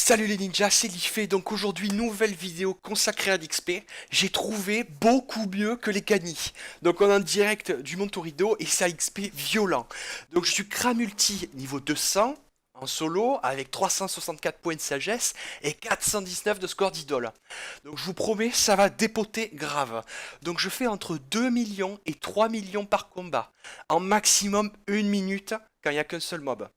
Salut les ninjas, c'est Lifé, donc aujourd'hui nouvelle vidéo consacrée à l'XP. J'ai trouvé beaucoup mieux que les Kani. Donc on est en direct du Montorido et c'est un XP violent. Donc je suis Cramulti niveau 200 en solo avec 364 points de sagesse et 419 de score d'idole. Donc je vous promets, ça va dépoter grave. Donc je fais entre 2 millions et 3 millions par combat. En maximum 1 minute quand il n'y a qu'un seul mob.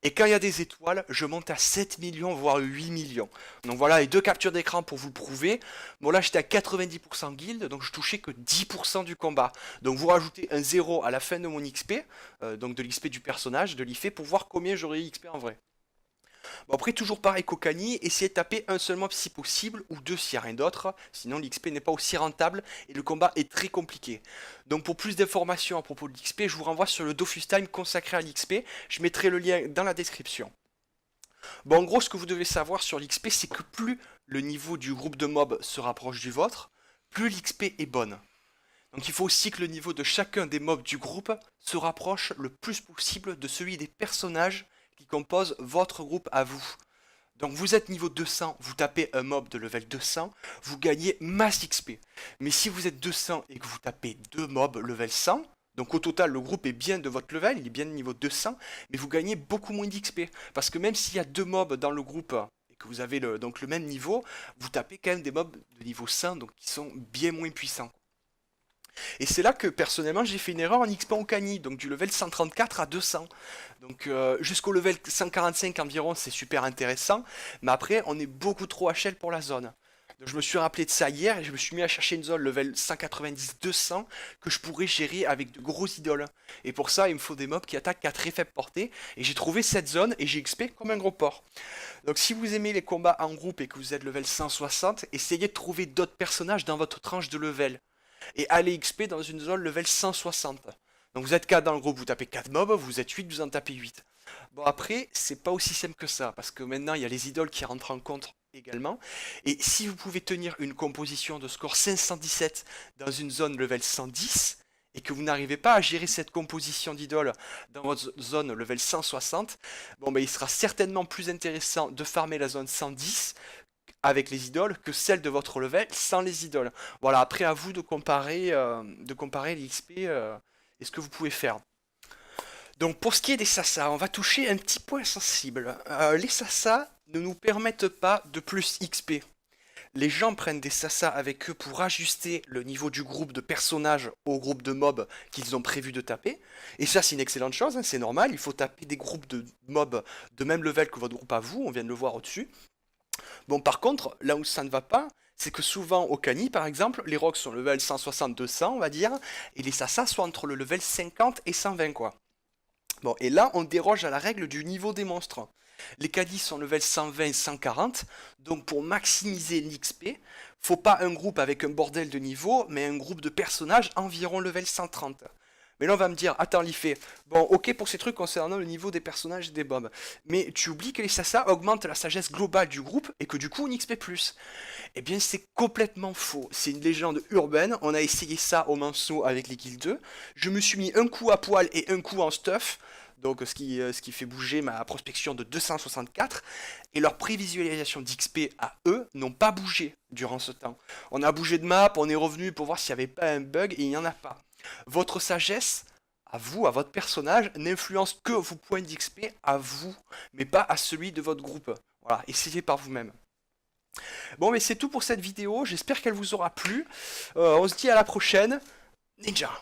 Et quand il y a des étoiles, je monte à 7 millions, voire 8 millions. Donc voilà les deux captures d'écran pour vous le prouver. Bon là j'étais à 90% guild, donc je touchais que 10% du combat. Donc vous rajoutez un 0 à la fin de mon XP, donc de l'XP du personnage, de l'IFE, pour voir combien j'aurais eu XP en vrai. Bon après toujours pareil qu'Okani, essayez de taper un seul mob si possible, ou deux s'il n'y a rien d'autre, sinon l'XP n'est pas aussi rentable et le combat est très compliqué. Donc pour plus d'informations à propos de l'XP, je vous renvoie sur le Dofus Time consacré à l'XP, je mettrai le lien dans la description. Bon en gros ce que vous devez savoir sur l'XP c'est que plus le niveau du groupe de mobs se rapproche du vôtre, plus l'XP est bonne. Donc il faut aussi que le niveau de chacun des mobs du groupe se rapproche le plus possible de celui des personnages qui composent votre groupe à vous. Donc vous êtes niveau 200, vous tapez un mob de level 200, vous gagnez masse XP. Mais si vous êtes 200 et que vous tapez deux mobs level 100, donc au total le groupe est bien de votre level, il est bien de niveau 200, mais vous gagnez beaucoup moins d'XP. Parce que même s'il y a deux mobs dans le groupe et que vous avez donc le même niveau, vous tapez quand même des mobs de niveau 100, donc qui sont bien moins puissants. Et c'est là que personnellement j'ai fait une erreur en XP Okani, donc du level 134 à 200. Donc jusqu'au level 145 environ c'est super intéressant, mais après on est beaucoup trop HL pour la zone. Donc je me suis rappelé de ça hier et je me suis mis à chercher une zone level 190-200 que je pourrais gérer avec de gros idoles. Et pour ça il me faut des mobs qui attaquent à très faible portée, et j'ai trouvé cette zone et j'ai XP comme un gros porc. Donc si vous aimez les combats en groupe et que vous êtes level 160, essayez de trouver d'autres personnages dans votre tranche de level et allez XP dans une zone level 160. Donc vous êtes 4 dans le groupe, vous tapez 4 mobs, vous êtes 8, vous en tapez 8. Bon après, c'est pas aussi simple que ça, parce que maintenant il y a les idoles qui rentrent en compte également. Et si vous pouvez tenir une composition de score 517 dans une zone level 110, et que vous n'arrivez pas à gérer cette composition d'idoles dans votre zone level 160, bon ben il sera certainement plus intéressant de farmer la zone 110 avec les idoles que celle de votre level sans les idoles. Voilà, après à vous de comparer les XP et ce que vous pouvez faire. Donc pour ce qui est des sasas, on va toucher un petit point sensible. Les sasas ne nous permettent pas de plus XP. Les gens prennent des sasas avec eux pour ajuster le niveau du groupe de personnages au groupe de mobs qu'ils ont prévu de taper. Et ça c'est une excellente chose, hein, c'est normal, il faut taper des groupes de mobs de même level que votre groupe à vous, on vient de le voir au-dessus. Bon, par contre, là où ça ne va pas, c'est que souvent au Cani, par exemple, les rocks sont level 160-200, on va dire, et les Sasas sont entre le level 50 et 120, quoi. Bon, et là, on déroge à la règle du niveau des monstres. Les Cadis sont level 120 et 140, donc pour maximiser l'XP, faut pas un groupe avec un bordel de niveau, mais un groupe de personnages environ level 130. Mais là on va me dire, attends Lifé, bon ok pour ces trucs concernant le niveau des personnages et des bombes, mais tu oublies que les Sasa augmentent la sagesse globale du groupe et que du coup on XP plus. Eh bien c'est complètement faux, c'est une légende urbaine, on a essayé ça au Manso avec les guildes 2, je me suis mis un coup à poil et un coup en stuff, donc ce qui fait bouger ma prospection de 264, et leur prévisualisation d'XP à eux n'ont pas bougé durant ce temps. On a bougé de map, on est revenu pour voir s'il n'y avait pas un bug et il n'y en a pas. Votre sagesse, à vous, à votre personnage, n'influence que vos points d'XP à vous, mais pas à celui de votre groupe. Voilà, essayez par vous-même. Bon, mais c'est tout pour cette vidéo, j'espère qu'elle vous aura plu. On se dit à la prochaine. Ninja!